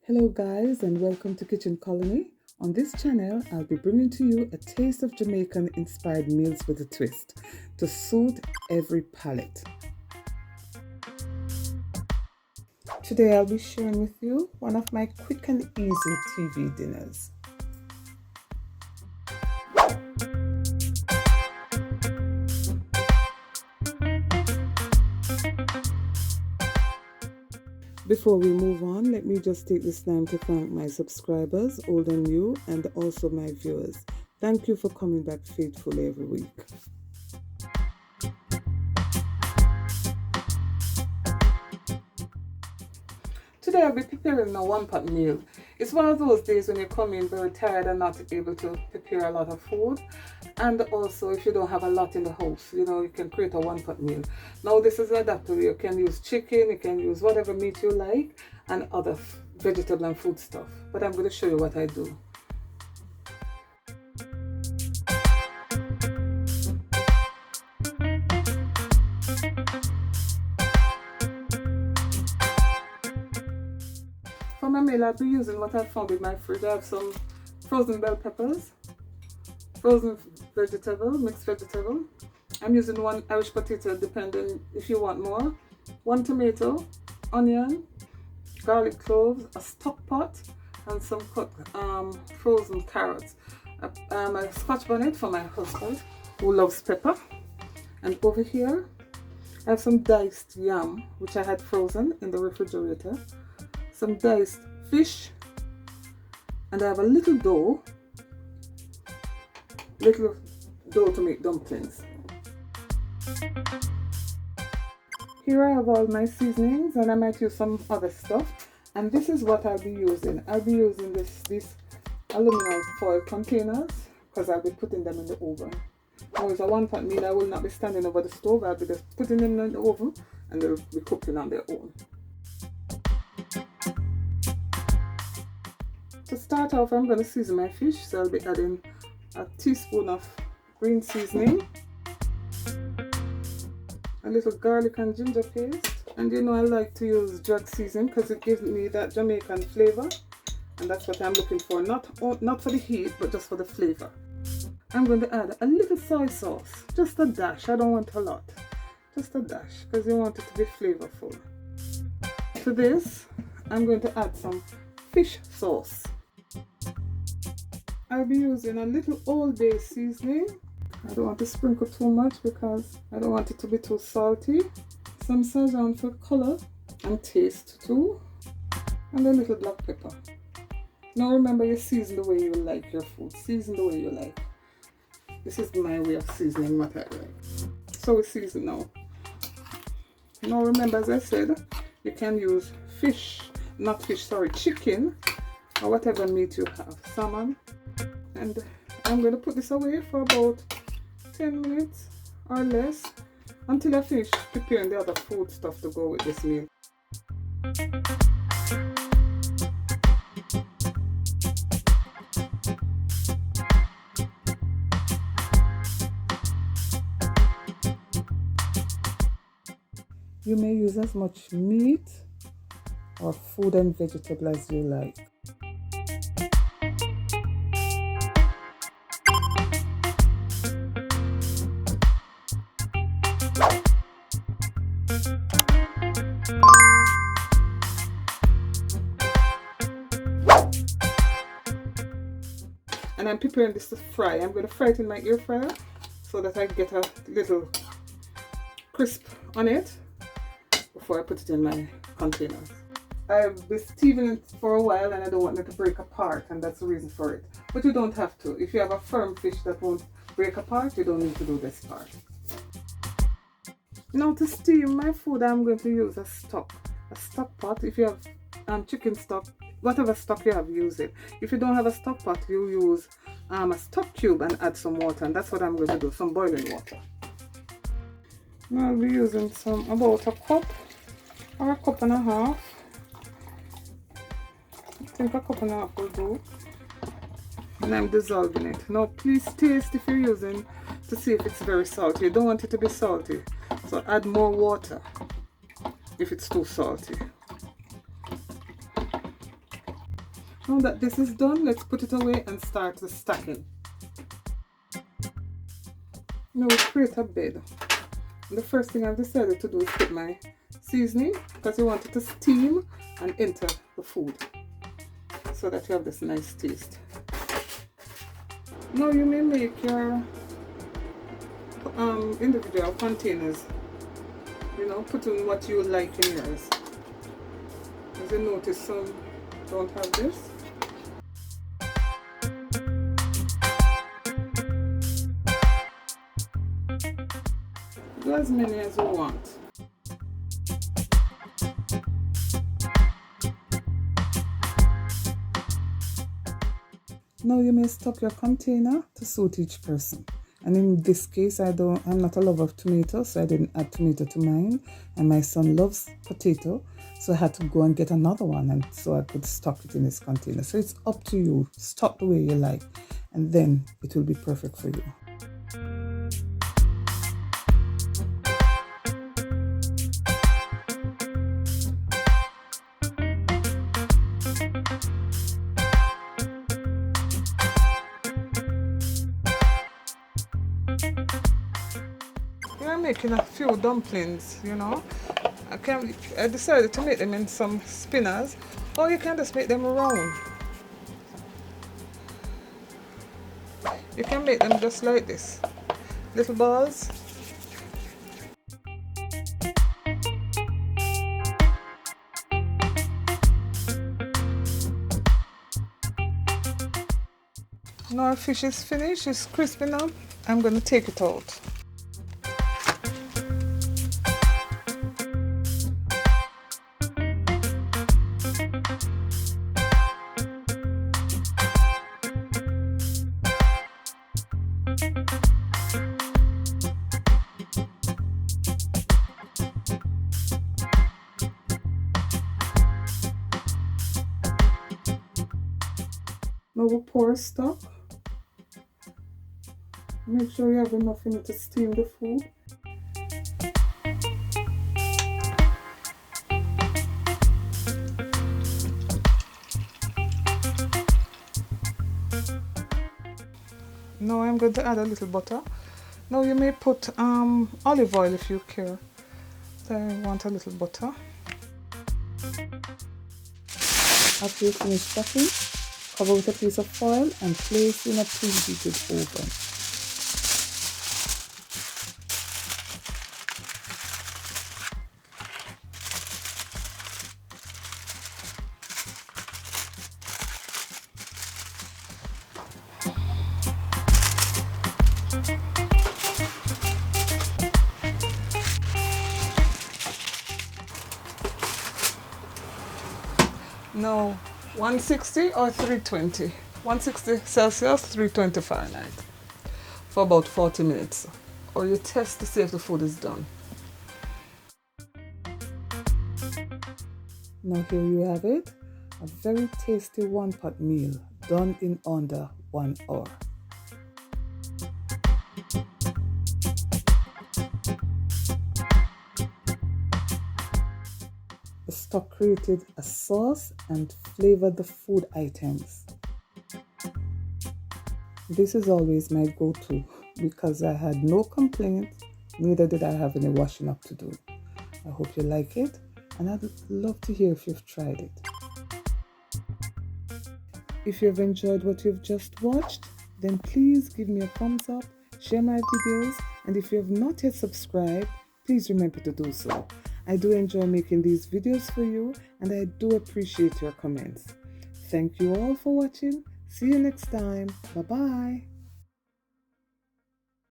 Hello guys and welcome to Kitchen Colony. On this channel, I'll be bringing to you a taste of Jamaican inspired meals with a twist to suit every palate. Today I'll be sharing with you one of my quick and easy TV dinners. Before we move on, let me just take this time to thank my subscribers, old and new, and also my viewers. Thank you for coming back faithfully every week. Today I'll be preparing a one-pot meal. It's one of those days when you come in very tired and not able to prepare a lot of food. And also if you don't have a lot in the house, you can create a one-pot meal. Now this is adaptable. You can use chicken, you can use whatever meat you like, and other vegetable and food stuff. But I'm going to show you what I do. For my meal, I'll be using what I found in my fridge. I have some frozen bell peppers, frozen vegetable, mixed vegetable. I'm using one Irish potato, depending if you want more. One tomato, onion, garlic cloves, a stock pot, and some frozen carrots. A scotch bonnet for my husband, who loves pepper. And over here, I have some diced yam, which I had frozen in the refrigerator. Some diced fish, and I have a little dough to make dumplings. Here I have all my seasonings, and I might use some other stuff, and this is what I'll be using. I'll be using these aluminum foil containers because I'll be putting them in the oven. Now it's a one-pot meal. I will not be standing over the stove. I'll be just putting them in the oven and they'll be cooking on their own. To start off, I'm going to season my fish, so I'll be adding a teaspoon of green seasoning, a little garlic and ginger paste, and I like to use jug seasoning because it gives me that Jamaican flavor, and that's what I'm looking for, not for the heat but just for the flavor. I'm going to add a little soy sauce, just a dash. I don't want a lot, just a dash because you want it to be flavorful. To this, I'm going to add some fish sauce. I'll be using a little Old Bay seasoning. I don't want to sprinkle too much because I don't want it to be too salty. Some sazon for color and taste too. And a little black pepper. Now remember, you season the way you like your food. Season the way you like. This is my way of seasoning what I like. So we season now. Now remember, as I said, you can use chicken or whatever meat you have, salmon. And I'm going to put this away for about 10 minutes or less until I finish preparing the other food stuff to go with this meal. You may use as much meat or food and vegetable as you like. And I'm preparing this to fry. I'm going to fry it in my air fryer so that I get a little crisp on it before I put it in my containers. I've been steaming it for a while and I don't want it to break apart, and that's the reason for it. But you don't have to. If you have a firm fish that won't break apart, you don't need to do this part. Now to steam my food, I'm going to use a stock pot. If you have chicken stock, whatever stock you have, use it. If you don't have a stock pot, you use a stock cube and add some water, and that's what I'm going to do, some boiling water. Now I'll be using about a cup or a cup and a half. I think a cup and a half will do. And I'm dissolving it. Now please taste if you're using to see if it's very salty. You don't want it to be salty, so add more water if it's too salty. Now that this is done, let's put it away and start the stacking. Now we create a bed. The first thing I've decided to do is put my seasoning, because you want it to steam and enter the food so that you have this nice taste. Now you may make your individual containers, you know, put in what you like in yours. As you notice, some don't have this. Do as many as you want. Now you may stock your container to suit each person. And in this case, I'm not a lover of tomatoes, so I didn't add tomato to mine. And my son loves potato, so I had to go and get another one, and so I could stock it in this container. So it's up to you. Stock the way you like, and then it will be perfect for you. I'm making a few dumplings, you know. I decided to make them in some spinners, or you can just make them round. You can make them just like this, little balls. Now our fish is finished, it's crispy now. I'm going to take it out. Now we pour stock. Make sure you have enough in it to steam the food. Now I'm going to add a little butter. Now you may put olive oil if you care. So I want a little butter. After you finish stocking, cover with a piece of foil and place in a preheated oven. Now 160 or 320. 160 Celsius, 320 Fahrenheit for about 40 minutes. Or you test to see if the food is done. Now here you have it, a very tasty one-pot meal done in under 1 hour. The stock created a sauce and flavored the food items. This is always my go-to because I had no complaints, neither did I have any washing up to do. I hope you like it, and I'd love to hear if you've tried it. If you've enjoyed what you've just watched, then please give me a thumbs up, share my videos, and if you have not yet subscribed, please remember to do so. I do enjoy making these videos for you, and I do appreciate your comments. Thank you all for watching. See you next time. Bye-bye.